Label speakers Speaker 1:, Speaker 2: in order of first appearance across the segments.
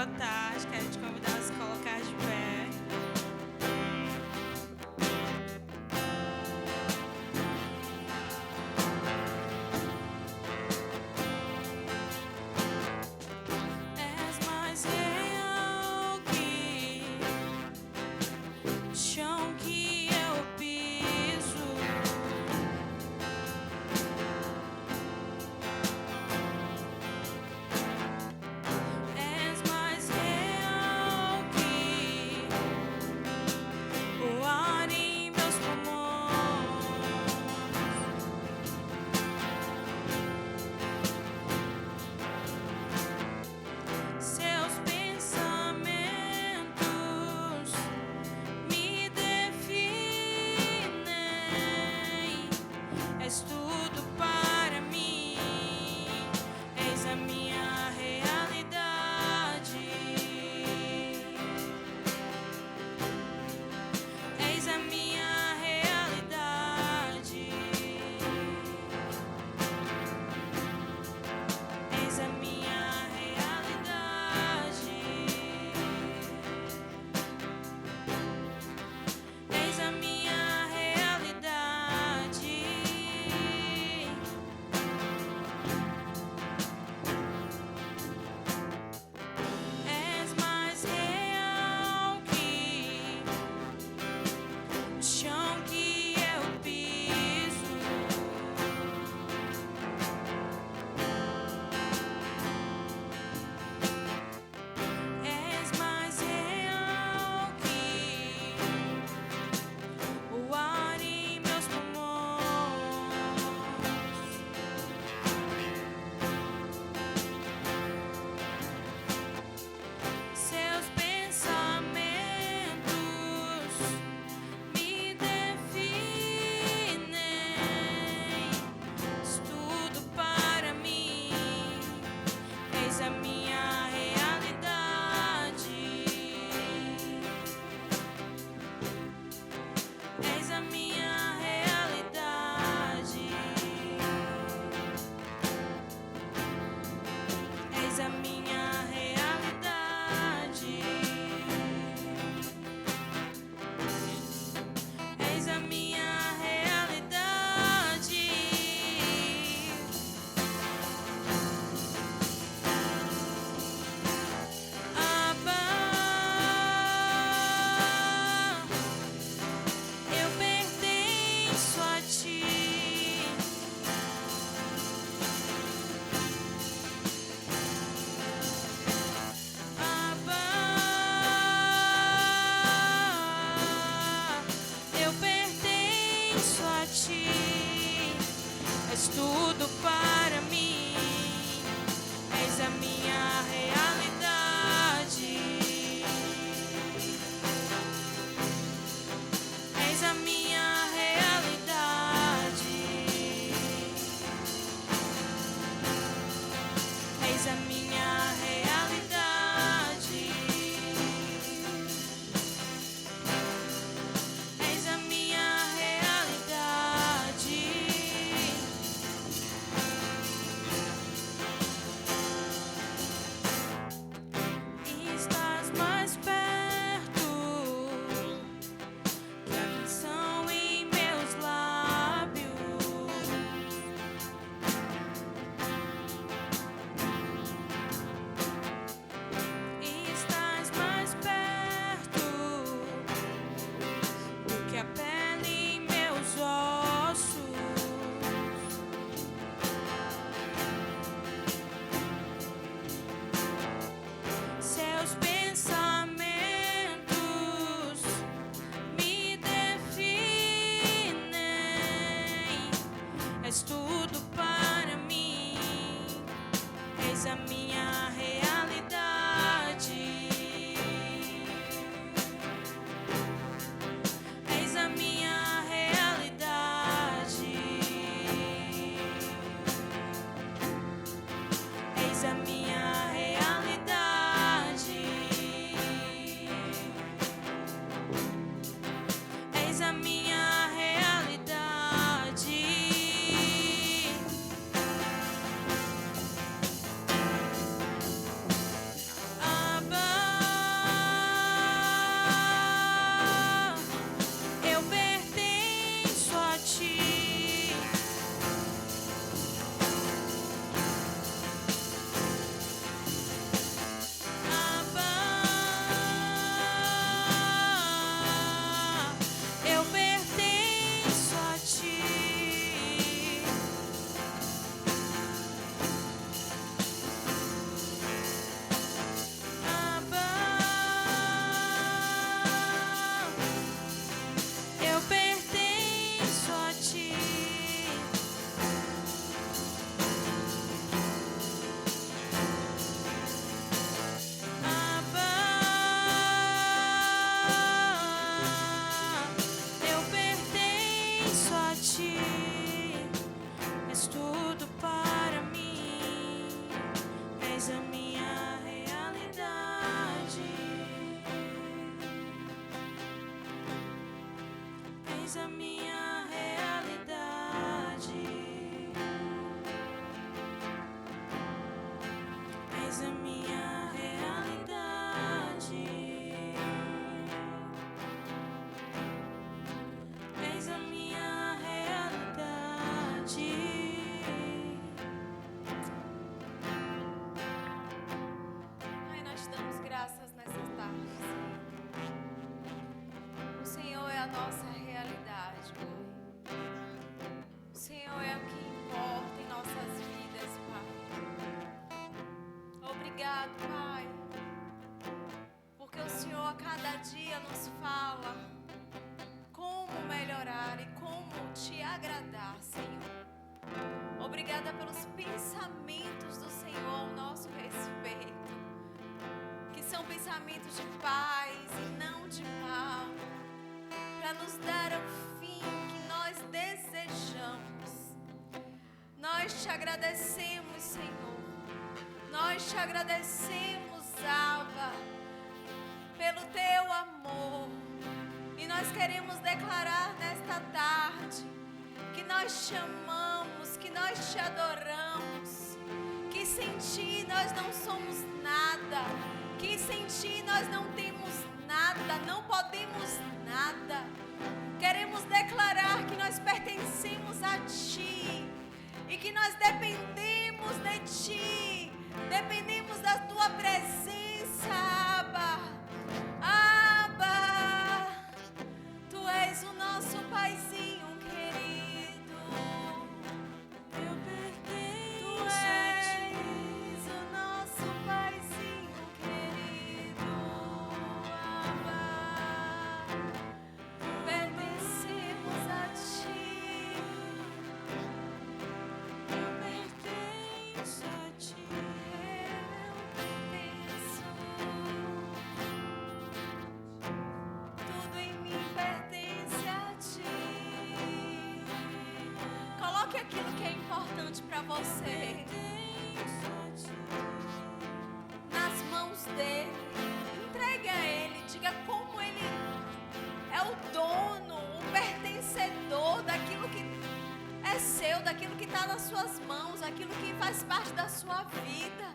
Speaker 1: boa tarde. Quero te convidar a se colocar de pé. És mais real que o chão que eu piso. És mais real que És a minha realidade. És a minha realidade. És a minha realidade.
Speaker 2: Pai, nós te damos graças nessa tarde, Senhor. O Senhor é a nossa realidade, Pai. O Senhor é o que importa em nossas vidas, Pai. Obrigado, Pai, porque o Senhor a cada dia nos fala como melhorar e como te agradar, Senhor. Obrigada pelos pensamentos do Senhor ao nosso respeito, que são pensamentos de paz e não de mal, para nos dar o fim que nós desejamos. Nós te agradecemos, Senhor. Nós te agradecemos, Abba, pelo teu amor. E nós queremos declarar nesta tarde que nós te amamos, que nós te adoramos, que sem ti nós não somos nada, que sem ti nós não temos nada, não podemos nada. Queremos declarar que nós pertencemos a ti e que nós dependemos de ti, dependemos da tua presença, Abba. Abba, tu és o nosso paizinho querido.
Speaker 1: Eu pertenço
Speaker 2: Tu
Speaker 1: a ti.
Speaker 2: és o nosso paizinho querido, Abba. Pertencemos a ti.
Speaker 1: Eu pertenço a ti.
Speaker 2: Tudo em mim pertence a ti. Coloque aquilo que é importante para você
Speaker 1: Pertenço a ti.
Speaker 2: nas mãos dele. Entregue a ele. Diga como ele é o dono, o pertencedor daquilo que é seu, daquilo que está nas suas mãos, aquilo que faz parte da sua vida.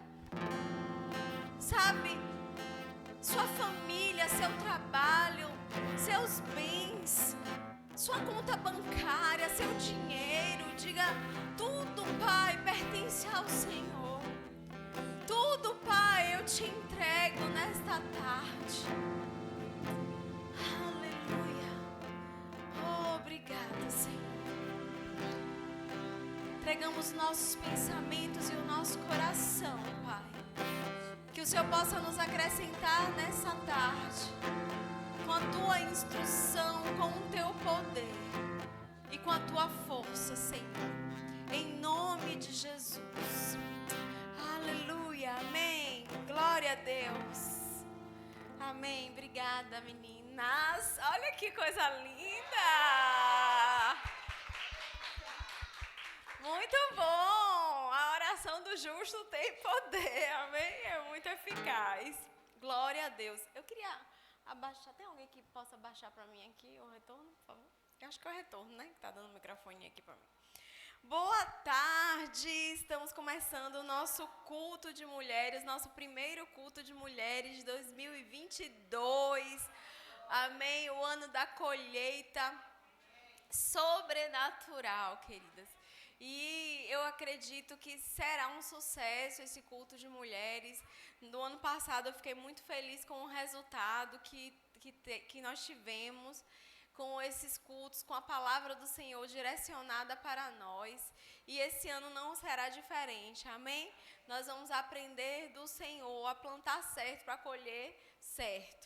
Speaker 2: Sabe? Sua família, seu trabalho, seus bens, sua conta bancária, seu dinheiro. Diga, tudo, Pai, pertence ao Senhor. Tudo, Pai, eu te entrego nesta tarde. Aleluia. Oh, obrigada, Senhor. Entregamos nossos pensamentos e o nosso coração, Pai. Que o Senhor possa nos acrescentar nessa tarde com a tua instrução, com o teu poder e com a tua força, Senhor. Em nome de Jesus. Aleluia. Amém. Glória a Deus. Amém. Obrigada, meninas. Olha que coisa linda. Muito bom! A oração do justo tem poder, amém? É muito eficaz. Glória a Deus. Eu queria abaixar, tem alguém que possa abaixar para mim aqui o retorno, por favor? Eu acho que é o retorno, né? Que tá dando o microfone aqui para mim. Boa tarde! Estamos começando o nosso culto de mulheres, nosso primeiro culto de mulheres de 2022. Amém? O ano da colheita sobrenatural, queridas. E eu acredito que será um sucesso esse culto de mulheres. No ano passado eu fiquei muito feliz com o resultado que nós tivemos com esses cultos, com a palavra do Senhor direcionada para nós. E esse ano não será diferente, amém? Nós vamos aprender do Senhor a plantar certo para colher certo.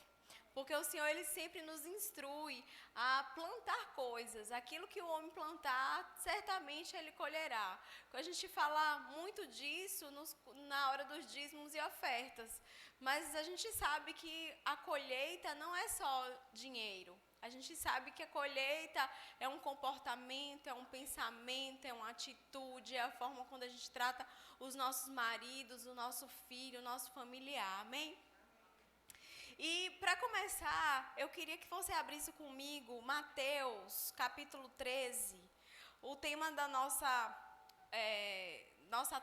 Speaker 2: Porque o Senhor, Ele sempre nos instrui a plantar coisas. Aquilo que o homem plantar, certamente Ele colherá. A gente fala muito disso na hora dos dízimos e ofertas. Mas a gente sabe que a colheita não é só dinheiro. A gente sabe que a colheita é um comportamento, é um pensamento, é uma atitude, é a forma como a gente trata os nossos maridos, o nosso filho, o nosso familiar. Amém? E para começar, eu queria que você abrisse comigo Mateus, capítulo 13. O tema da nossa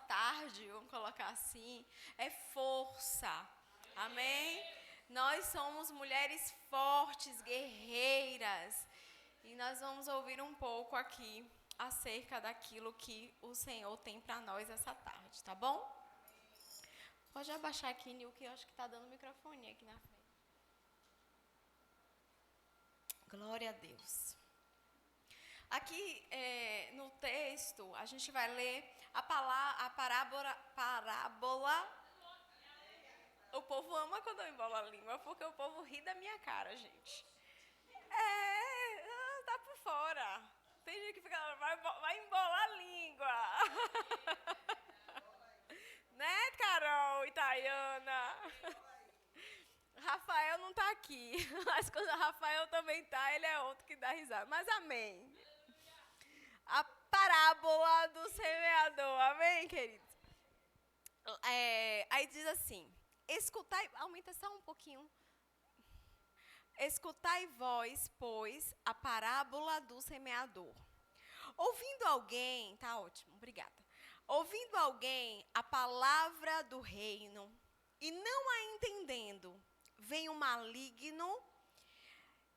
Speaker 2: tarde, vamos colocar assim, é força. Amém? Nós somos mulheres fortes, guerreiras. E nós vamos ouvir um pouco aqui acerca daquilo que o Senhor tem para nós essa tarde, tá bom? Pode abaixar aqui, Nil, que eu acho que está dando microfone aqui na frente. Glória a Deus. Aqui no texto, a gente vai ler a parábola. O povo ama quando eu embolo a língua, porque o povo ri da minha cara, gente. Tá por fora. Tem gente que fica, vai embolar a língua. Né, Carol e Tayana? Rafael não tá aqui. Mas quando o Rafael também tá, ele é outro que dá risada. Mas amém. A parábola do semeador. Amém, querido? Aí diz assim, escutai, aumenta só um pouquinho. Escutai vós, pois, a parábola do semeador. Ouvindo alguém, tá ótimo, obrigada. Ouvindo alguém a palavra do reino e não a entendendo, vem o maligno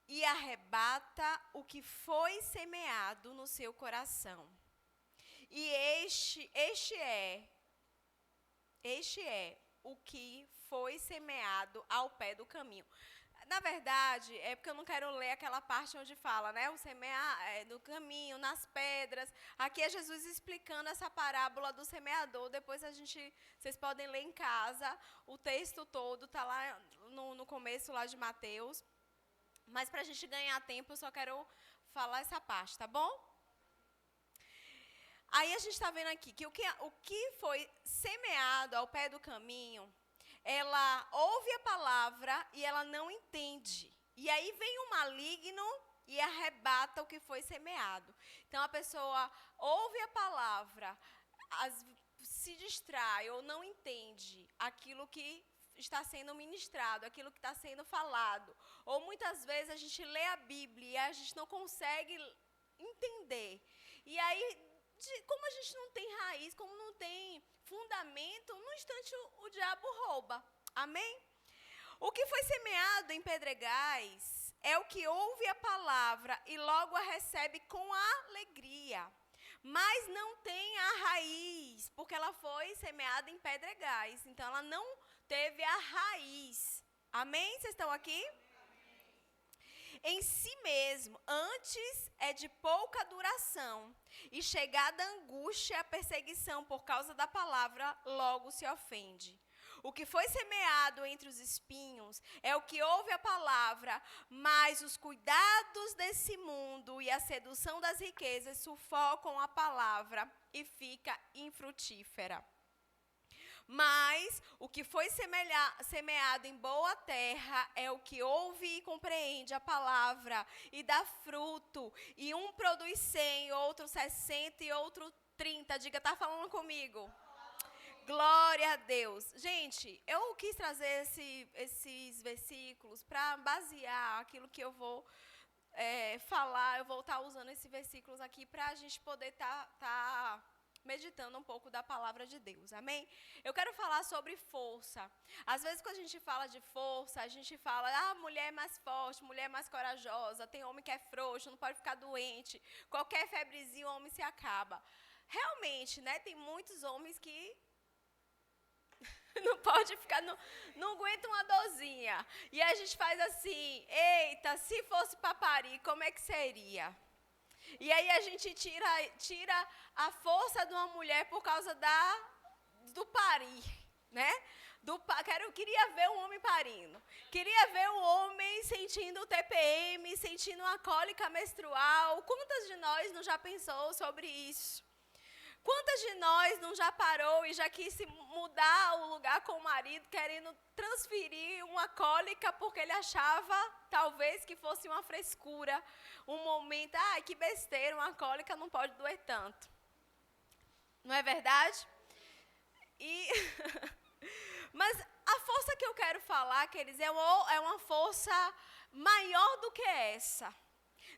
Speaker 2: e arrebata o que foi semeado no seu coração. E este é o que foi semeado ao pé do caminho. Na verdade, é porque eu não quero ler aquela parte onde fala, né? O semear no caminho, nas pedras. Aqui é Jesus explicando essa parábola do semeador. Depois vocês podem ler em casa. O texto todo está lá no começo lá de Mateus. Mas para a gente ganhar tempo, eu só quero falar essa parte, tá bom? Aí a gente está vendo aqui que o que foi semeado ao pé do caminho, ela ouve a palavra e ela não entende. E aí vem o maligno e arrebata o que foi semeado. Então a pessoa ouve a palavra, se distrai ou não entende aquilo que está sendo ministrado, aquilo que está sendo falado. Ou muitas vezes a gente lê a Bíblia e a gente não consegue entender. E aí, como a gente não tem raiz, como não tem fundamento, no instante o diabo rouba. Amém? O que foi semeado em pedregais é o que ouve a palavra e logo a recebe com alegria. Mas não tem a raiz, porque ela foi semeada em pedregais. Então ela não teve a raiz. Amém? Vocês estão aqui? Em si mesmo, antes é de pouca duração, e chegada a angústia e a perseguição por causa da palavra, logo se ofende. O que foi semeado entre os espinhos é o que ouve a palavra, mas os cuidados desse mundo e a sedução das riquezas sufocam a palavra e fica infrutífera. Mas o que foi semeado em boa terra é o que ouve e compreende a palavra e dá fruto. E um produz 100, outro 60 e outro 30. Diga, tá falando comigo? Glória a Deus. Gente, eu quis trazer esses versículos para basear aquilo que eu vou falar. Eu vou estar usando esses versículos aqui para a gente poder estar meditando um pouco da palavra de Deus, amém? Eu quero falar sobre força. Às vezes, quando a gente fala de força, a gente fala, mulher é mais forte, mulher é mais corajosa, tem homem que é frouxo, não pode ficar doente, qualquer febrezinho o homem se acaba. Realmente, né, tem muitos homens que não pode ficar, não aguenta uma dorzinha. E a gente faz assim, eita, se fosse para parir, como é que seria? E aí a gente tira a força de uma mulher por causa do parir, né? Queria ver um homem parindo. Queria ver um homem sentindo o TPM, sentindo uma cólica menstrual. Quantas de nós não já pensou sobre isso? Quantas de nós não já parou e já quis se mudar o lugar com o marido, querendo transferir uma cólica porque ele achava, talvez, que fosse uma frescura, um momento, que besteira, uma cólica não pode doer tanto. Não é verdade? Mas a força que eu quero falar, queridos, é uma força maior do que essa.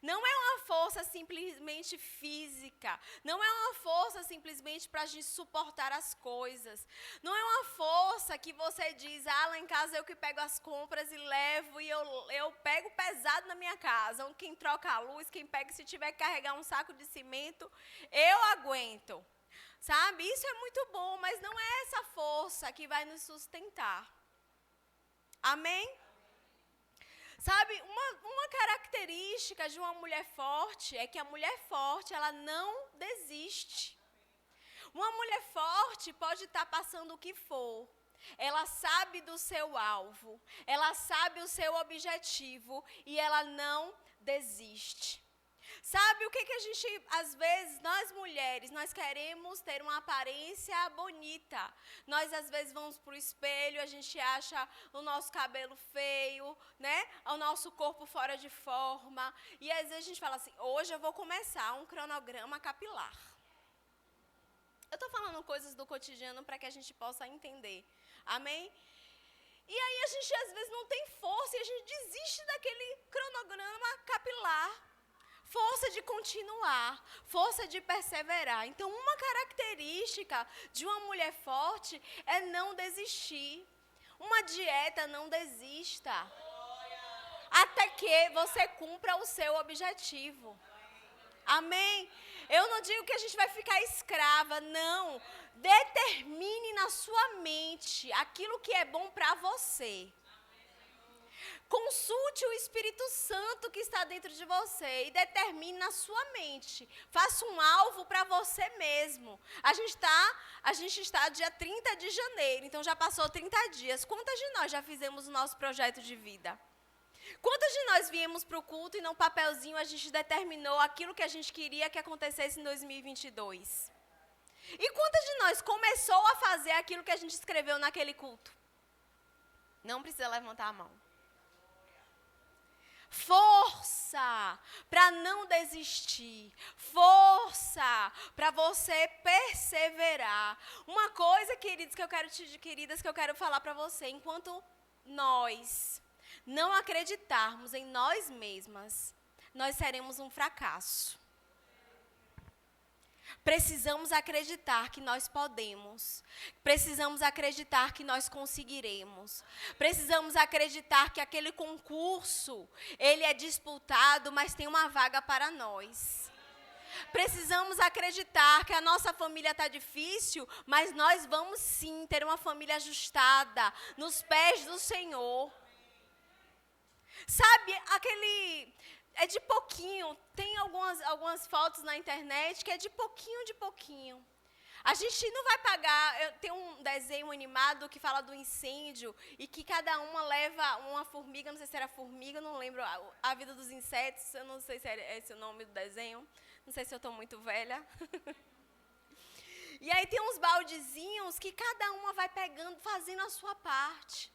Speaker 2: Não é uma força simplesmente física. Não é uma força simplesmente para a gente suportar as coisas. Não é uma força que você diz, lá em casa eu que pego as compras e levo e eu pego pesado na minha casa. Quem troca a luz, quem pega, se tiver que carregar um saco de cimento, eu aguento. Sabe? Isso é muito bom, mas não é essa força que vai nos sustentar. Amém? Sabe, uma característica de uma mulher forte é que a mulher forte, ela não desiste. Uma mulher forte pode estar passando o que for. Ela sabe do seu alvo, ela sabe o seu objetivo e ela não desiste. Sabe o que a gente, às vezes, nós mulheres, nós queremos ter uma aparência bonita. Nós, às vezes, vamos para o espelho, a gente acha o nosso cabelo feio, né? O nosso corpo fora de forma. E, às vezes, a gente fala assim, hoje eu vou começar um cronograma capilar. Eu estou falando coisas do cotidiano para que a gente possa entender. Amém? E aí, a gente, às vezes, não tem força e a gente desiste daquele cronograma capilar. Força de continuar, força de perseverar. Então, uma característica de uma mulher forte é não desistir. Uma dieta, não desista. Até que você cumpra o seu objetivo. Amém? Eu não digo que a gente vai ficar escrava, não. Determine na sua mente aquilo que é bom para você. Consulte o Espírito Santo que está dentro de você e determine na sua mente. Faça um alvo para você mesmo. A gente está dia 30 de janeiro, então já passou 30 dias. Quantas de nós já fizemos o nosso projeto de vida? Quantas de nós viemos para o culto e num papelzinho a gente determinou aquilo que a gente queria que acontecesse em 2022? E quantas de nós começou a fazer aquilo que a gente escreveu naquele culto? Não precisa levantar a mão. Força para não desistir, força para você perseverar. Uma coisa, queridas, que eu quero falar para você, enquanto nós não acreditarmos em nós mesmas, nós seremos um fracasso. Precisamos acreditar que nós podemos. Precisamos acreditar que nós conseguiremos. Precisamos acreditar que aquele concurso, ele é disputado, mas tem uma vaga para nós. Precisamos acreditar que a nossa família está difícil, mas nós vamos sim ter uma família ajustada, nos pés do Senhor. Sabe, é de pouquinho, tem algumas fotos na internet que é de pouquinho. A gente não vai pagar, tem um desenho animado que fala do incêndio e que cada uma leva uma formiga, não sei se era formiga, não lembro, a vida dos insetos, eu não sei se é esse o nome do desenho, não sei se eu estou muito velha. E aí tem uns baldezinhos que cada uma vai pegando, fazendo a sua parte.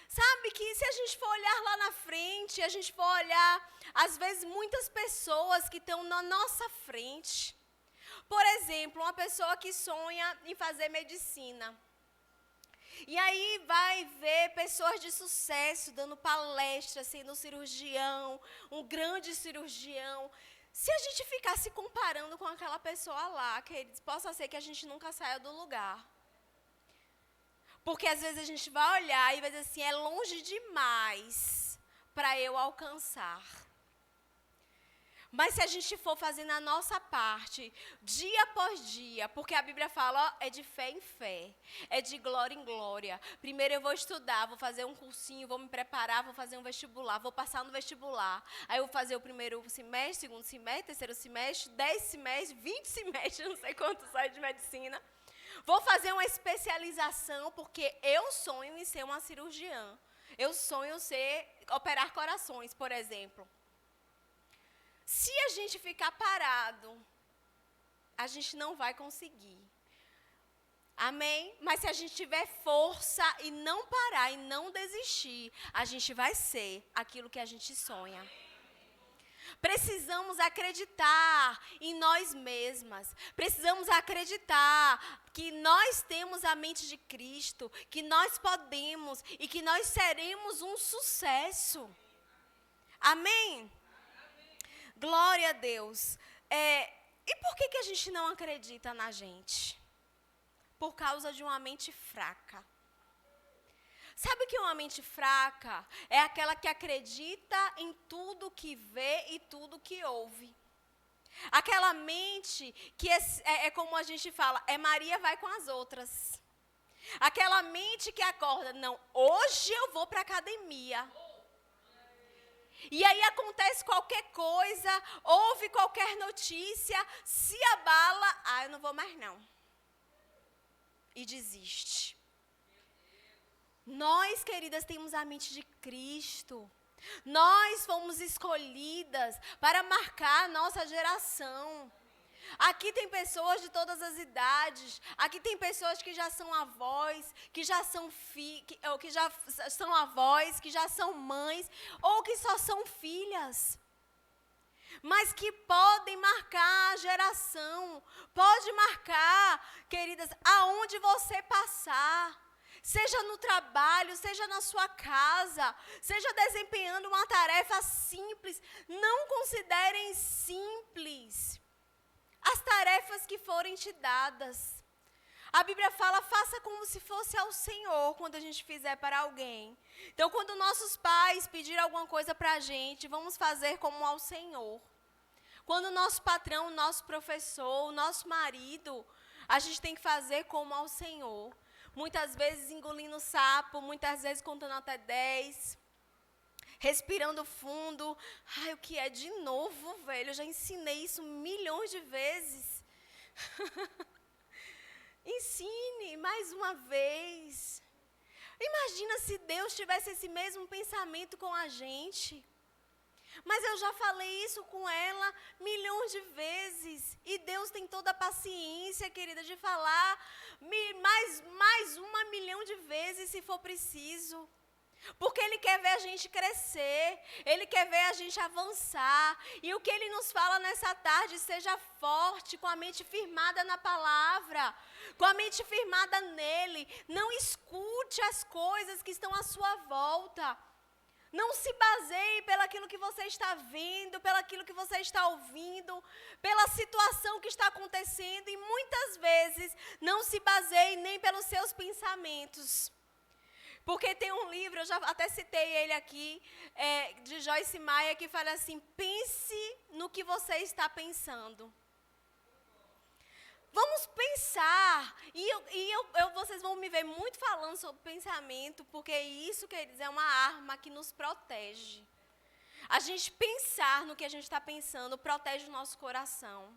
Speaker 2: Sabe que se a gente for olhar lá na frente, a gente for olhar, às vezes, muitas pessoas que estão na nossa frente. Por exemplo, uma pessoa que sonha em fazer medicina. E aí vai ver pessoas de sucesso dando palestras, sendo cirurgião, um grande cirurgião. Se a gente ficar se comparando com aquela pessoa lá, queridos, possa ser que a gente nunca saia do lugar. Porque às vezes a gente vai olhar e vai dizer assim, é longe demais para eu alcançar. Mas se a gente for fazendo a nossa parte, dia após dia, porque a Bíblia fala, é de fé em fé, é de glória em glória. Primeiro eu vou estudar, vou fazer um cursinho, vou me preparar, vou fazer um vestibular, vou passar no vestibular. Aí eu vou fazer o primeiro semestre, segundo semestre, terceiro semestre, 10 semestres, 20 semestres, não sei quanto sai de medicina. Vou fazer uma especialização, porque eu sonho em ser uma cirurgiã. Eu sonho em operar corações, por exemplo. Se a gente ficar parado, a gente não vai conseguir. Amém? Mas se a gente tiver força e não parar e não desistir, a gente vai ser aquilo que a gente sonha. Precisamos acreditar em nós mesmas. Precisamos acreditar que nós temos a mente de Cristo, que nós podemos e que nós seremos um sucesso. Amém? Glória a Deus. E por que a gente não acredita na gente? Por causa de uma mente fraca. Sabe o que é uma mente fraca? É aquela que acredita em tudo que vê e tudo que ouve. Aquela mente que é como a gente fala, Maria vai com as outras. Aquela mente que acorda, não, hoje eu vou para a academia. E aí acontece qualquer coisa, ouve qualquer notícia, se abala, eu não vou mais não. E desiste. Nós, queridas, temos a mente de Cristo. Nós fomos escolhidas para marcar a nossa geração. Aqui tem pessoas de todas as idades. Aqui tem pessoas que já são avós, que já são que já são avós, que já são mães, ou que só são filhas. Mas que podem marcar a geração. Pode marcar, queridas, aonde você passar. Seja no trabalho, seja na sua casa, seja desempenhando uma tarefa simples. Não considerem simples as tarefas que forem te dadas. A Bíblia fala, faça como se fosse ao Senhor quando a gente fizer para alguém. Então, quando nossos pais pedirem alguma coisa para a gente, vamos fazer como ao Senhor. Quando o nosso patrão, o nosso professor, o nosso marido, a gente tem que fazer como ao Senhor. Muitas vezes engolindo sapo, muitas vezes contando até 10. Respirando fundo. O que é de novo, velho? Eu já ensinei isso milhões de vezes. Ensine mais uma vez. Imagina se Deus tivesse esse mesmo pensamento com a gente. Mas eu já falei isso com ela milhões de vezes. E Deus tem toda a paciência, querida, de falar mais 1 milhão de vezes se for preciso. Porque Ele quer ver a gente crescer. Ele quer ver a gente avançar. E o que Ele nos fala nessa tarde, seja forte, com a mente firmada na palavra. Com a mente firmada nele. Não escute as coisas que estão à sua volta. Não se baseie pelaquilo que você está vendo, pelaquilo que você está ouvindo, pela situação que está acontecendo. E muitas vezes não se baseie nem pelos seus pensamentos. Porque tem um livro, eu já até citei ele aqui, de Joyce Meyer, que fala assim, pense no que você está pensando. Vamos pensar, vocês vão me ver muito falando sobre pensamento, porque isso, queridos, é uma arma que nos protege. A gente pensar no que a gente está pensando protege o nosso coração,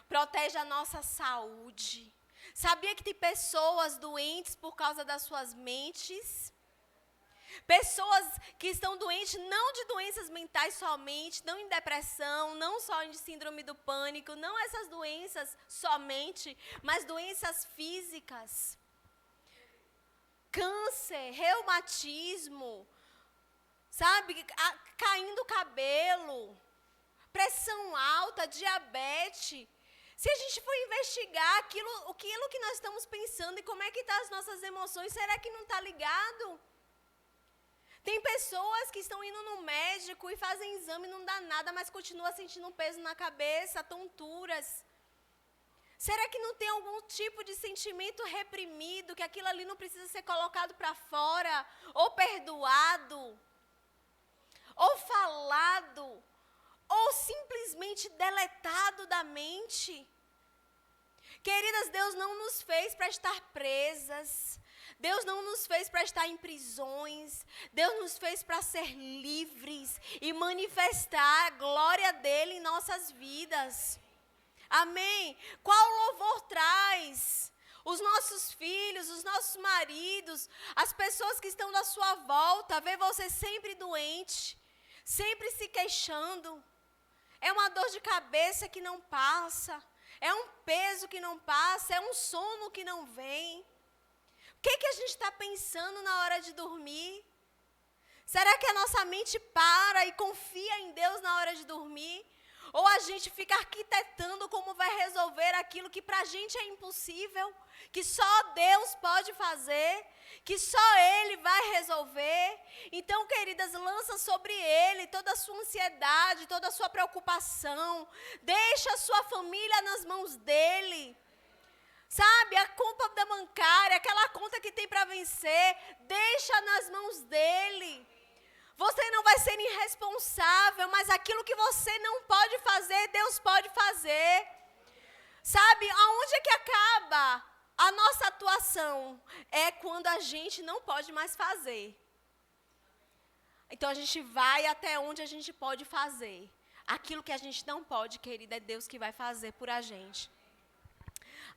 Speaker 2: protege a nossa saúde. Sabia que tem pessoas doentes por causa das suas mentes? Pessoas que estão doentes, não de doenças mentais somente, não em depressão, não só em síndrome do pânico, não essas doenças somente, mas doenças físicas. Câncer, reumatismo, sabe? Caindo o cabelo, pressão alta, diabetes. Se a gente for investigar aquilo que nós estamos pensando e como é que estão as nossas emoções, será que não está ligado? Tem pessoas que estão indo no médico e fazem exame e não dá nada, mas continua sentindo um peso na cabeça, tonturas. Será que não tem algum tipo de sentimento reprimido, que aquilo ali não precisa ser colocado para fora, ou perdoado, ou falado, ou simplesmente deletado da mente? Queridas, Deus não nos fez para estar presas. Deus não nos fez para estar em prisões. Deus nos fez para ser livres e manifestar a glória dele em nossas vidas. Amém? Qual louvor traz? Os nossos filhos, os nossos maridos, as pessoas que estão na sua volta, ver você sempre doente, sempre se queixando. É uma dor de cabeça que não passa. É um peso que não passa. É um sono que não vem. O que a gente está pensando na hora de dormir? Será que a nossa mente para e confia em Deus na hora de dormir? Ou a gente fica arquitetando como vai resolver aquilo que para a gente é impossível, que só Deus pode fazer, que só Ele vai resolver? Então, queridas, lança sobre Ele toda a sua ansiedade, toda a sua preocupação. Deixa a sua família nas mãos dEle. Sabe, a conta da bancária, aquela conta que tem para vencer, deixa nas mãos dEle. Você não vai ser irresponsável, mas aquilo que você não pode fazer, Deus pode fazer. Sabe, aonde é que acaba a nossa atuação? É quando a gente não pode mais fazer. Então a gente vai até onde a gente pode fazer. Aquilo que a gente não pode, querida, é Deus que vai fazer por a gente.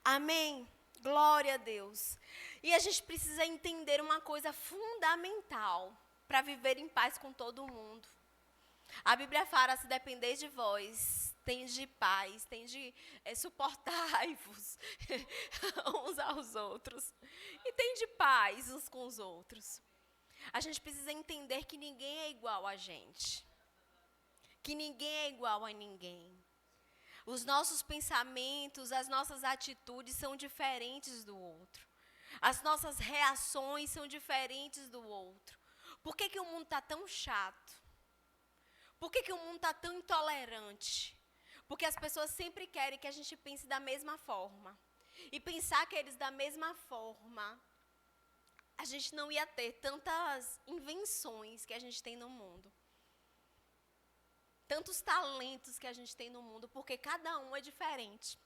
Speaker 2: Amém? Glória a Deus. E a gente precisa entender uma coisa fundamental para viver em paz com todo mundo. A Bíblia fala, se depender de vós, tende paz, tende suportai-vos uns aos outros. E tende paz uns com os outros. A gente precisa entender que ninguém é igual a gente. Que ninguém é igual a ninguém. Os nossos pensamentos, as nossas atitudes são diferentes do outro. As nossas reações são diferentes do outro. Por que o mundo está tão chato? Por que o mundo está tão intolerante? Porque as pessoas sempre querem que a gente pense da mesma forma. E pensar que eles da mesma forma, a gente não ia ter tantas invenções que a gente tem no mundo. Tantos talentos que a gente tem no mundo, porque cada um é diferente.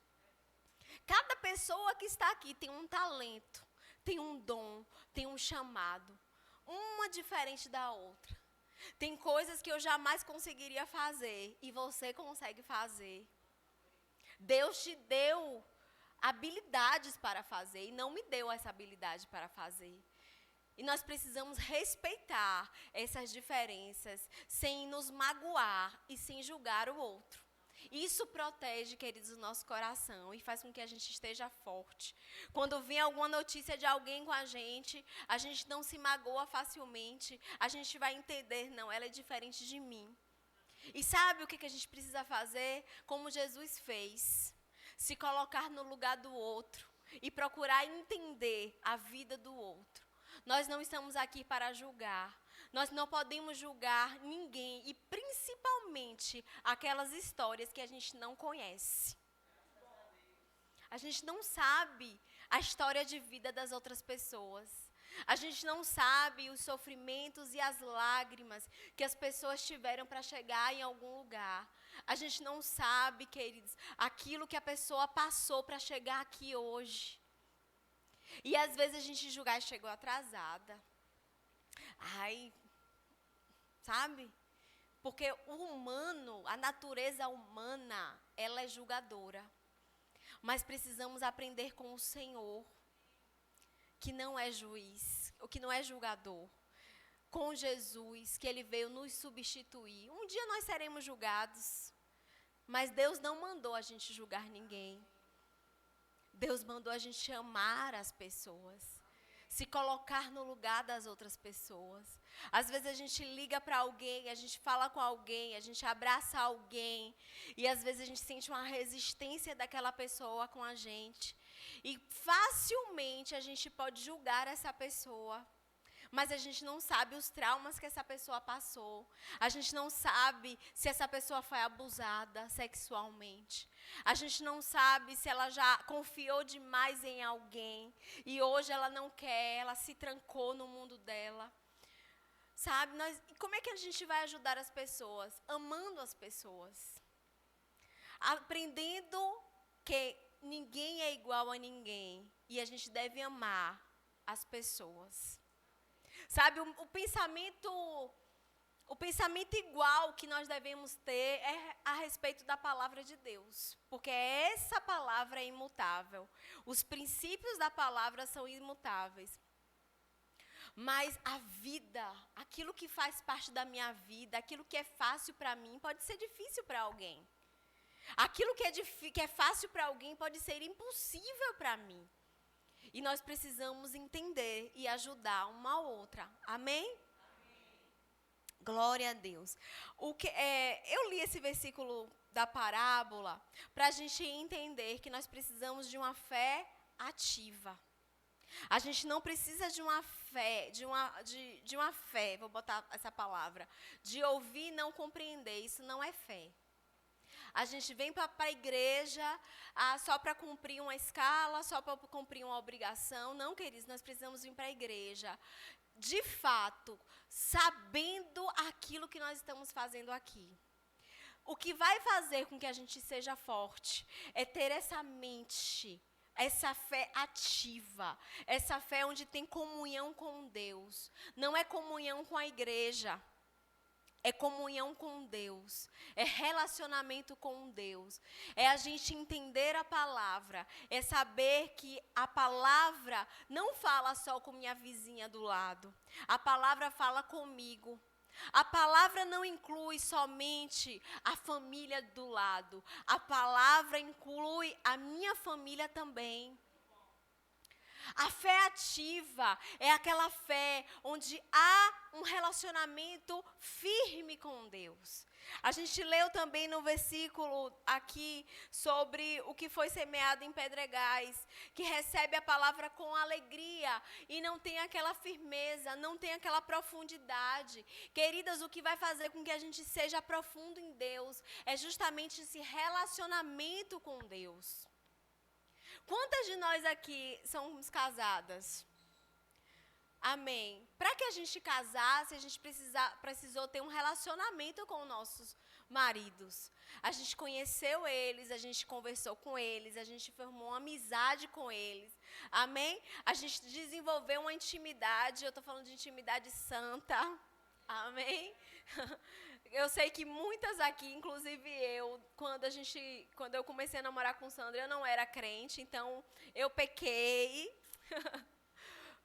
Speaker 2: Cada pessoa que está aqui tem um talento, tem um dom, tem um chamado. Uma diferente da outra. Tem coisas que eu jamais conseguiria fazer e você consegue fazer. Deus te deu habilidades para fazer e não me deu essa habilidade para fazer. E nós precisamos respeitar essas diferenças sem nos magoar e sem julgar o outro. Isso protege, queridos, o nosso coração e faz com que a gente esteja forte. Quando vem alguma notícia de alguém com a gente não se magoa facilmente, a gente vai entender, não, ela é diferente de mim. E sabe o que a gente precisa fazer? Como Jesus fez, se colocar no lugar do outro e procurar entender a vida do outro. Nós não estamos aqui para julgar. Nós não podemos julgar ninguém e principalmente aquelas histórias que a gente não conhece. A gente não sabe a história de vida das outras pessoas. A gente não sabe os sofrimentos e as lágrimas que as pessoas tiveram para chegar em algum lugar. A gente não sabe, queridos, aquilo que a pessoa passou para chegar aqui hoje. E às vezes a gente julgar chegou atrasada. Ai, sabe? Porque o humano, a natureza humana, ela é julgadora. Mas precisamos aprender com o Senhor, que não é juiz, ou que não é julgador. Com Jesus, que Ele veio nos substituir. Um dia nós seremos julgados, mas Deus não mandou a gente julgar ninguém. Deus mandou a gente amar as pessoas, se colocar no lugar das outras pessoas. Às vezes a gente liga para alguém, a gente fala com alguém, a gente abraça alguém, e às vezes a gente sente uma resistência daquela pessoa com a gente. E facilmente a gente pode julgar essa pessoa. Mas a gente não sabe os traumas que essa pessoa passou. A gente não sabe se essa pessoa foi abusada sexualmente. A gente não sabe se ela já confiou demais em alguém e hoje ela não quer, ela se trancou no mundo dela. Sabe? Como é que a gente vai ajudar as pessoas? Amando as pessoas. Aprendendo que ninguém é igual a ninguém e a gente deve amar as pessoas. Sabe, o pensamento igual que nós devemos ter é a respeito da palavra de Deus. Porque essa palavra é imutável. Os princípios da palavra são imutáveis. Mas a vida, aquilo que faz parte da minha vida, aquilo que é fácil para mim, pode ser difícil para alguém. Aquilo que é fácil para alguém pode ser impossível para mim. E nós precisamos entender e ajudar uma a outra. Amém? Amém? Glória a Deus. Eu li esse versículo da parábola para a gente entender que nós precisamos de uma fé ativa. A gente não precisa de uma fé, de uma fé, vou botar essa palavra, de ouvir e não compreender. Isso não é fé. A gente vem para a igreja só para cumprir uma escala, só para cumprir uma obrigação. Não, queridos, nós precisamos vir para a igreja, de fato, sabendo aquilo que nós estamos fazendo aqui. O que vai fazer com que a gente seja forte é ter essa mente, essa fé ativa, essa fé onde tem comunhão com Deus. Não é comunhão com a igreja. É comunhão com Deus, é relacionamento com Deus, é a gente entender a palavra, é saber que a palavra não fala só com minha vizinha do lado, a palavra fala comigo. A palavra não inclui somente a família do lado, a palavra inclui a minha família também. A fé ativa é aquela fé onde há um relacionamento firme com Deus. A gente leu também no versículo aqui sobre o que foi semeado em pedregais, que recebe a palavra com alegria e não tem aquela firmeza, não tem aquela profundidade. Queridas, o que vai fazer com que a gente seja profundo em Deus é justamente esse relacionamento com Deus. Quantas de nós aqui somos casadas? Amém. Para que a gente casasse, a gente precisou ter um relacionamento com nossos maridos. A gente conheceu eles, a gente conversou com eles, a gente formou uma amizade com eles. Amém? A gente desenvolveu uma intimidade, eu estou falando de intimidade santa. Amém? Eu sei que muitas aqui, inclusive eu, quando eu comecei a namorar com Sandra, eu não era crente, então eu pequei,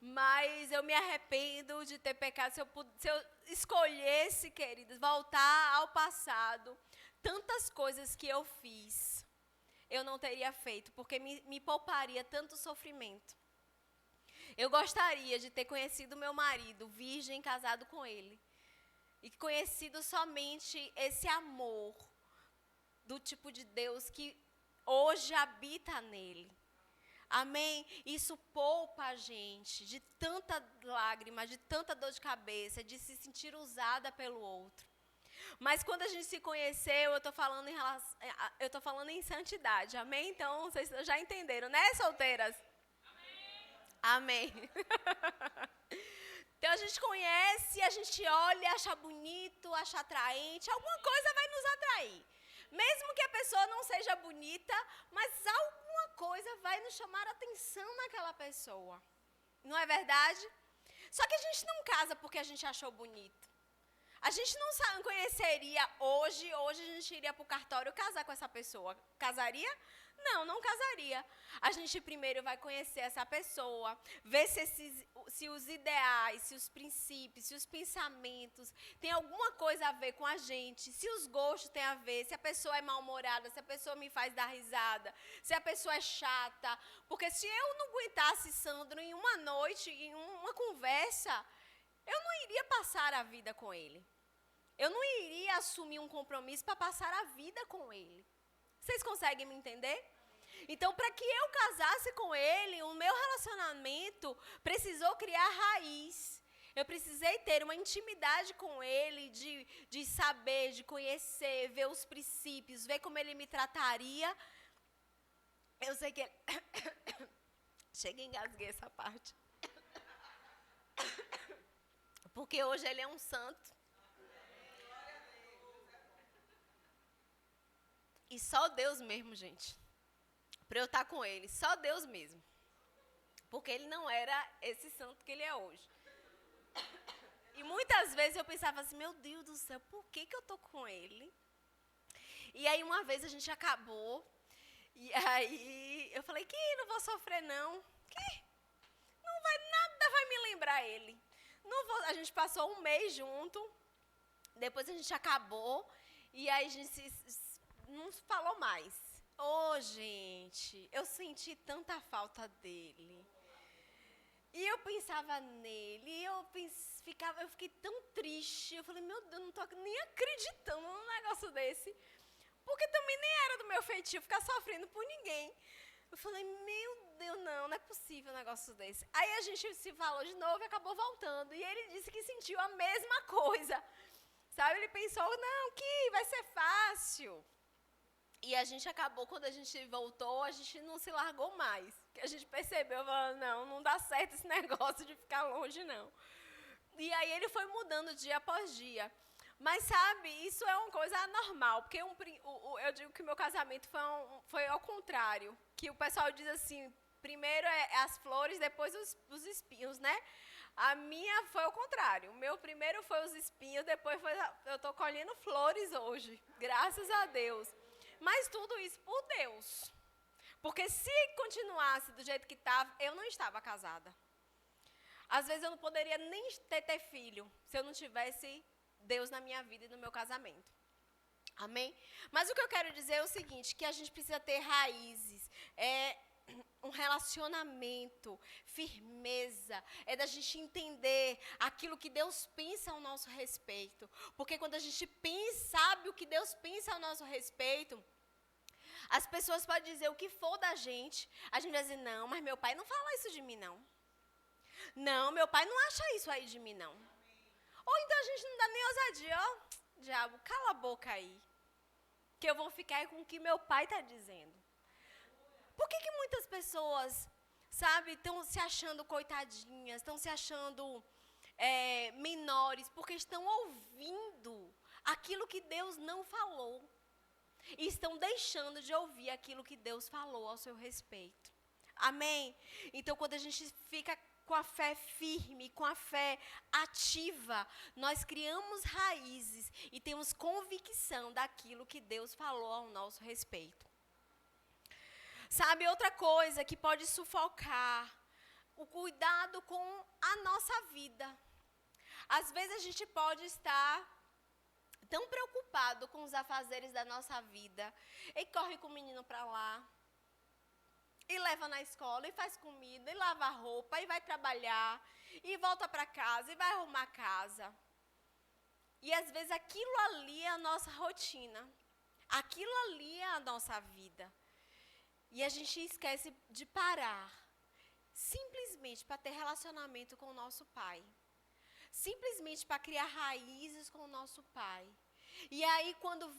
Speaker 2: mas eu me arrependo de ter pecado. Se eu escolhesse, queridas, voltar ao passado, tantas coisas que eu fiz, eu não teria feito, porque me pouparia tanto sofrimento. Eu gostaria de ter conhecido meu marido, virgem, casado com ele. E conhecido somente esse amor do tipo de Deus que hoje habita nele. Amém? Isso poupa a gente de tanta lágrima, de tanta dor de cabeça, de se sentir usada pelo outro. Mas quando a gente se conheceu, eu estou falando em santidade. Amém? Então, vocês já entenderam, né, solteiras? Amém. Amém. Então a gente conhece, a gente olha, acha bonito, acha atraente, alguma coisa vai nos atrair. Mesmo que a pessoa não seja bonita, mas alguma coisa vai nos chamar a atenção naquela pessoa. Não é verdade? Só que a gente não casa porque a gente achou bonito. A gente não conheceria hoje a gente iria para o cartório casar com essa pessoa. Casaria? Não, não casaria. A gente primeiro vai conhecer essa pessoa, ver se os ideais, se os princípios, se os pensamentos têm alguma coisa a ver com a gente, se os gostos têm a ver, se a pessoa é mal-humorada, se a pessoa me faz dar risada, se a pessoa é chata. Porque se eu não aguentasse Sandro em uma noite, em uma conversa, eu não iria passar a vida com ele. Eu não iria assumir um compromisso para passar a vida com ele. Vocês conseguem me entender? Então, para que eu casasse com ele, o meu relacionamento precisou criar raiz. Eu precisei ter uma intimidade com ele, de saber, de conhecer, ver os princípios, ver como ele me trataria. Eu sei que ele... Chega, engasguei essa parte. Porque hoje ele é um santo. E só Deus mesmo, gente. Para eu estar com ele, só Deus mesmo. Porque ele não era esse santo que ele é hoje. E muitas vezes eu pensava assim, meu Deus do céu, por que eu tô com ele? E aí uma vez a gente acabou, e aí eu falei, que não vou sofrer não. Que? Nada vai me lembrar ele. Não vou, a gente passou um mês junto, depois a gente acabou, e aí a gente não falou mais. Gente, eu senti tanta falta dele.
Speaker 3: E eu pensava nele, e eu fiquei tão triste. Eu falei, meu Deus, não tô nem acreditando num negócio desse. Porque também nem era do meu feitio ficar sofrendo por ninguém. Eu falei, meu Deus, não é possível um negócio desse. Aí a gente se falou de novo e acabou voltando. E ele disse que sentiu a mesma coisa. Sabe, ele pensou, não, que vai ser fácil. E a gente acabou, quando a gente voltou, a gente não se largou mais. Que a gente percebeu, falando, não dá certo esse negócio de ficar longe, não. E aí ele foi mudando dia após dia. Mas, sabe, isso é uma coisa anormal, porque eu digo que o meu casamento foi ao contrário. Que o pessoal diz assim, primeiro é as flores, depois os espinhos, né? A minha foi ao contrário. O meu primeiro foi os espinhos, depois eu estou colhendo flores hoje. Graças a Deus. Mas tudo isso por Deus. Porque se continuasse do jeito que estava, eu não estava casada. Às vezes eu não poderia nem ter filho, se eu não tivesse Deus na minha vida e no meu casamento. Amém? Mas o que eu quero dizer é o seguinte, que a gente precisa ter raízes, um relacionamento, firmeza, é da gente entender aquilo que Deus pensa ao nosso respeito. Porque quando a gente sabe o que Deus pensa ao nosso respeito, as pessoas podem dizer o que for da gente, a gente vai dizer, não, mas meu pai não fala isso de mim, não. Não, meu pai não acha isso aí de mim, não. Ou então a gente não dá nem ousadia, ó, diabo, cala a boca aí, que eu vou ficar com o que meu pai está dizendo. Por que muitas pessoas, sabe, estão se achando coitadinhas, estão se achando menores, porque estão ouvindo aquilo que Deus não falou. E estão deixando de ouvir aquilo que Deus falou ao seu respeito. Amém? Então, quando a gente fica com a fé firme, com a fé ativa, nós criamos raízes e temos convicção daquilo que Deus falou ao nosso respeito. Sabe, outra coisa que pode sufocar, o cuidado com a nossa vida. Às vezes a gente pode estar tão preocupado com os afazeres da nossa vida, e corre com o menino para lá, e leva na escola, e faz comida, e lava roupa, e vai trabalhar, e volta para casa, e vai arrumar a casa. E às vezes aquilo ali é a nossa rotina, aquilo ali é a nossa vida. E a gente esquece de parar, simplesmente para ter relacionamento com o nosso Pai. Simplesmente para criar raízes com o nosso Pai. E aí, quando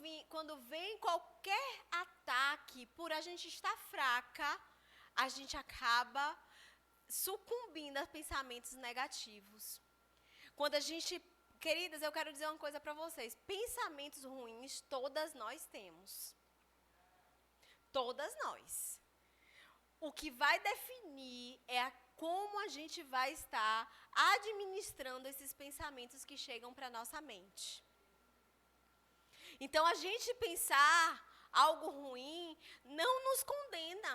Speaker 3: vem qualquer ataque, por a gente estar fraca, a gente acaba sucumbindo a pensamentos negativos. Quando a gente, queridas, eu quero dizer uma coisa para vocês. Pensamentos ruins, todas nós temos. Todas nós. O que vai definir é como a gente vai estar administrando esses pensamentos que chegam para a nossa mente. Então, a gente pensar algo ruim não nos condena.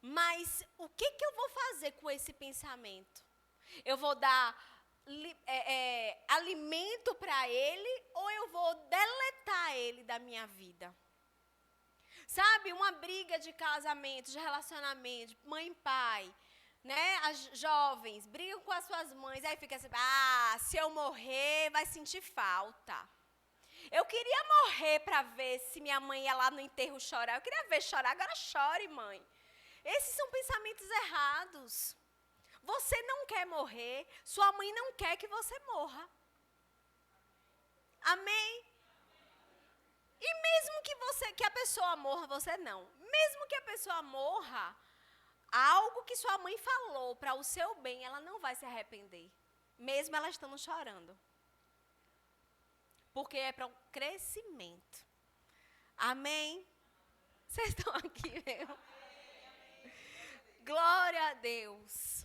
Speaker 3: Mas o que eu vou fazer com esse pensamento? Eu vou dar alimento para ele ou eu vou deletar ele da minha vida? Sabe, uma briga de casamento, de relacionamento, mãe e pai, né? As jovens brigam com as suas mães, aí fica assim, se eu morrer, vai sentir falta. Eu queria morrer para ver se minha mãe ia lá no enterro chorar. Eu queria ver chorar, agora chore, mãe. Esses são pensamentos errados. Você não quer morrer, sua mãe não quer que você morra. Amém? E mesmo que a pessoa morra, você não. Mesmo que a pessoa morra, algo que sua mãe falou para o seu bem, ela não vai se arrepender. Mesmo ela estando chorando. Porque é para o crescimento. Amém? Vocês estão aqui mesmo? Glória a Deus.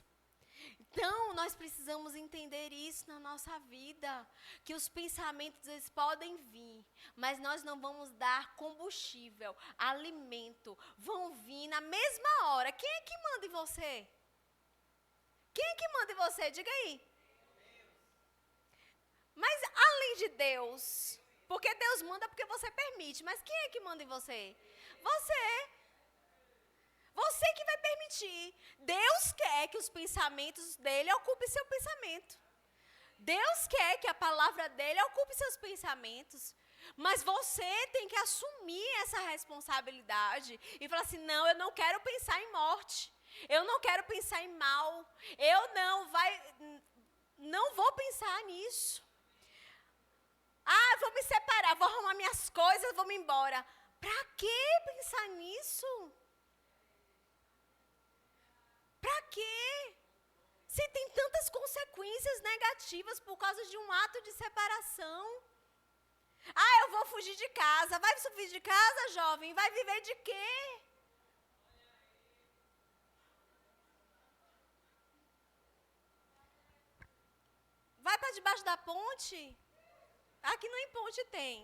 Speaker 3: Então, nós precisamos entender isso na nossa vida, que os pensamentos eles podem vir, mas nós não vamos dar combustível, alimento, vão vir na mesma hora. Quem é que manda em você? Quem é que manda em você? Diga aí. Mas além de Deus, porque Deus manda porque você permite, mas quem é que manda em você? Você. Você que vai permitir. Deus quer que os pensamentos dele ocupem seu pensamento. Deus quer que a palavra dele ocupe seus pensamentos. Mas você tem que assumir essa responsabilidade e falar assim, não, eu não quero pensar em morte. Eu não quero pensar em mal. Eu não vou pensar nisso. Ah, vou me separar, vou arrumar minhas coisas, vou me embora. Pra que pensar nisso? Pra quê? Se tem tantas consequências negativas por causa de um ato de separação. Ah, eu vou fugir de casa. Vai fugir de casa, jovem? Vai viver de quê? Vai para debaixo da ponte? Aqui nem ponte tem.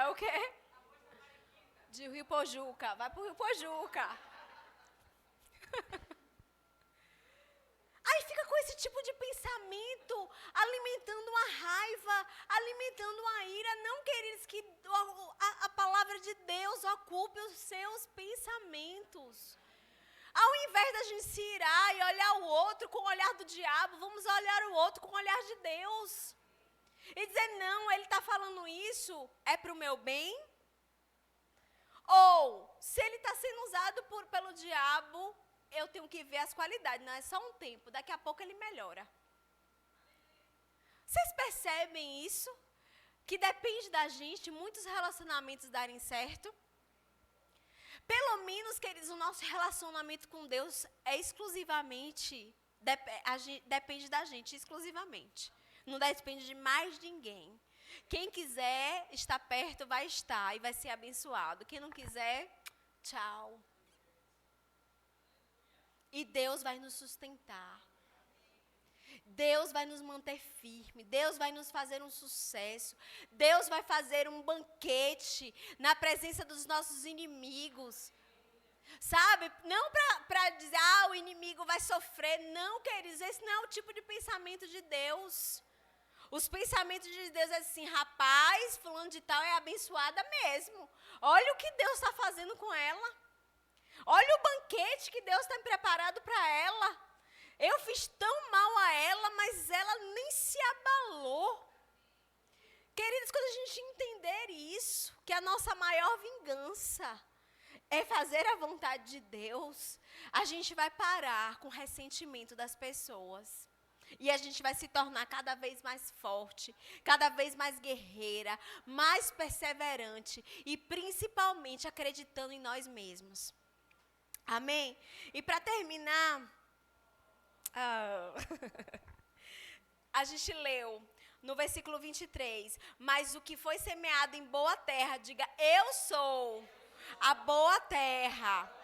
Speaker 3: É o quê? De Rio Pojuca. Vai pro Rio Pojuca. Aí fica com esse tipo de pensamento, alimentando uma raiva, alimentando uma ira. Não, queridos, que a palavra de Deus ocupe os seus pensamentos. Ao invés da gente se irar e olhar o outro com o olhar do diabo, vamos olhar o outro com o olhar de Deus. E dizer, não, ele está falando isso, é para o meu bem? Ou, se ele está sendo usado pelo diabo, eu tenho que ver as qualidades, não é só um tempo, daqui a pouco ele melhora. Vocês percebem isso? Que depende da gente, muitos relacionamentos darem certo? Pelo menos, queridos, o nosso relacionamento com Deus é exclusivamente, depende da gente, exclusivamente. Não depende de mais ninguém. Quem quiser estar perto vai estar e vai ser abençoado. Quem não quiser, tchau. E Deus vai nos sustentar. Deus vai nos manter firme. Deus vai nos fazer um sucesso. Deus vai fazer um banquete na presença dos nossos inimigos. Sabe? Não para dizer, o inimigo vai sofrer. Não, queridos, esse não é o tipo de pensamento de Deus. Os pensamentos de Deus é assim, rapaz, fulano de tal é abençoada mesmo. Olha o que Deus está fazendo com ela. Olha o banquete que Deus tem preparado para ela. Eu fiz tão mal a ela, mas ela nem se abalou. Queridos, quando a gente entender isso, que a nossa maior vingança é fazer a vontade de Deus, a gente vai parar com o ressentimento das pessoas. E a gente vai se tornar cada vez mais forte, cada vez mais guerreira, mais perseverante e principalmente acreditando em nós mesmos. Amém? E para terminar, a gente leu no versículo 23, mas o que foi semeado em boa terra, diga, eu sou a boa terra.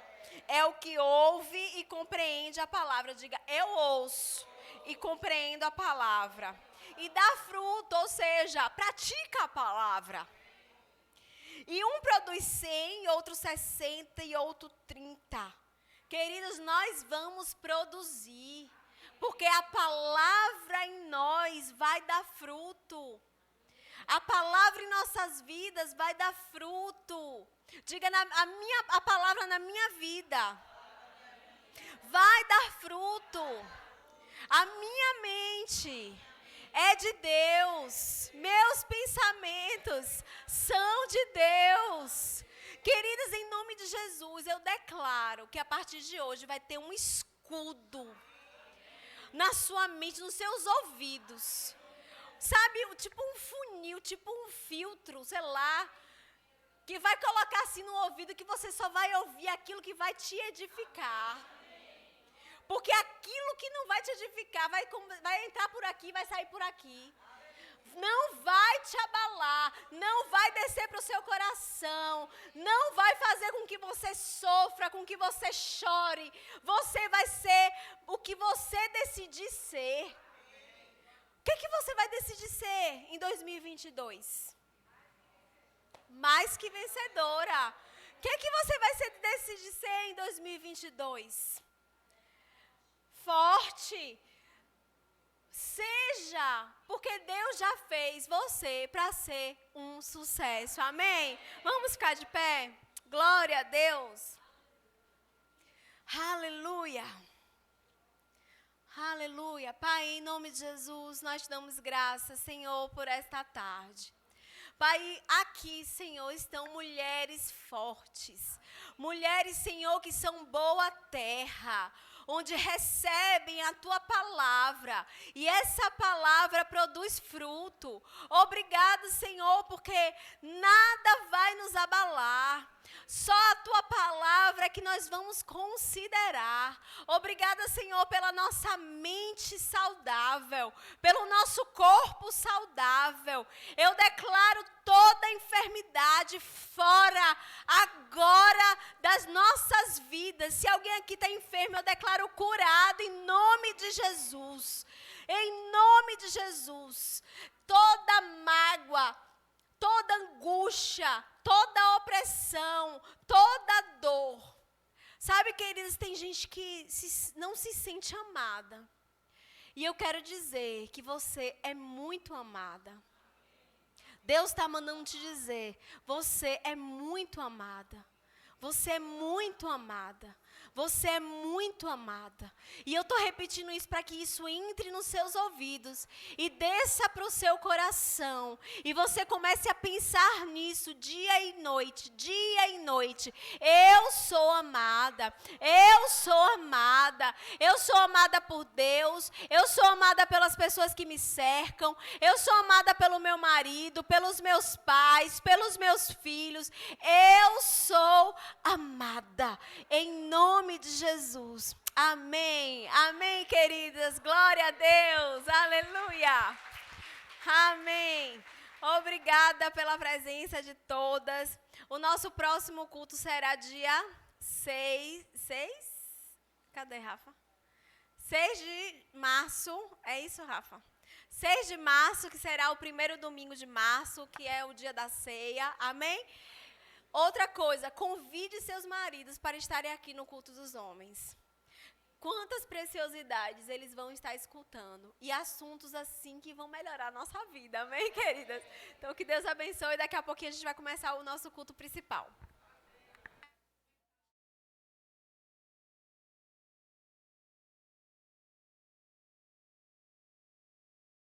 Speaker 3: É o que ouve e compreende a palavra, diga, eu ouço e compreendo a palavra. E dá fruto, ou seja, pratica a palavra. E um produz 100, outro 60 e outro 30. Queridos, nós vamos produzir. Porque a palavra em nós vai dar fruto. A palavra em nossas vidas vai dar fruto. Diga, a palavra na minha vida vai dar fruto. A minha mente é de Deus. Meus pensamentos são de Deus. Queridos, em nome de Jesus, eu declaro que a partir de hoje vai ter um escudo na sua mente, nos seus ouvidos. Sabe, tipo um funil, tipo um filtro, sei lá, que vai colocar assim no ouvido que você só vai ouvir aquilo que vai te edificar. Porque aquilo que não vai te edificar vai entrar por aqui, vai sair por aqui. Não vai te abalar, não vai descer para o seu coração, não vai fazer com que você sofra, com que você chore. Você vai ser o que você decidir ser. O que você vai decidir ser em 2022? Mais que vencedora. O que você vai decidir ser em 2022? Forte. Seja, porque Deus já fez você para ser um sucesso. Amém? Vamos ficar de pé?
Speaker 2: Glória a Deus. Aleluia. Aleluia. Pai, em nome de Jesus, nós te damos graças, Senhor, por esta tarde. Pai, aqui, Senhor, estão mulheres fortes. Mulheres, Senhor, que são boa terra, onde recebem a tua palavra, e essa palavra produz fruto. Obrigado, Senhor, porque nada vai nos abalar. Só a tua palavra é que nós vamos considerar. Obrigada, Senhor, pela nossa mente saudável, pelo nosso corpo saudável. Eu declaro toda enfermidade fora agora das nossas vidas. Se alguém aqui está enfermo, eu declaro curado em nome de Jesus. Em nome de Jesus. Toda mágoa, toda angústia, toda opressão, toda dor. Sabe, queridos, tem gente que não se sente amada. E eu quero dizer que você é muito amada. Deus está mandando te dizer, você é muito amada. Você é muito amada. Você é muito amada. E eu estou repetindo isso para que isso entre nos seus ouvidos e desça para o seu coração. E você comece a pensar nisso dia e noite, dia e noite. Eu sou amada. Eu sou amada. Eu sou amada por Deus. Eu sou amada pelas pessoas que me cercam. Eu sou amada pelo meu marido, pelos meus pais, pelos meus filhos. Eu sou amada. Em nome de Jesus. Amém. Amém, queridas. Glória a Deus. Aleluia. Amém. Obrigada pela presença de todas. O nosso próximo culto será dia 6. Cadê, Rafa? 6 de março. É isso, Rafa? 6 de março, que será o primeiro domingo de março, que é o dia da ceia. Amém? Outra coisa, convide seus maridos para estarem aqui no culto dos homens. Quantas preciosidades eles vão estar escutando. E assuntos assim que vão melhorar a nossa vida. Amém, queridas? Então, que Deus abençoe. Daqui a pouquinho a gente vai começar o nosso culto principal.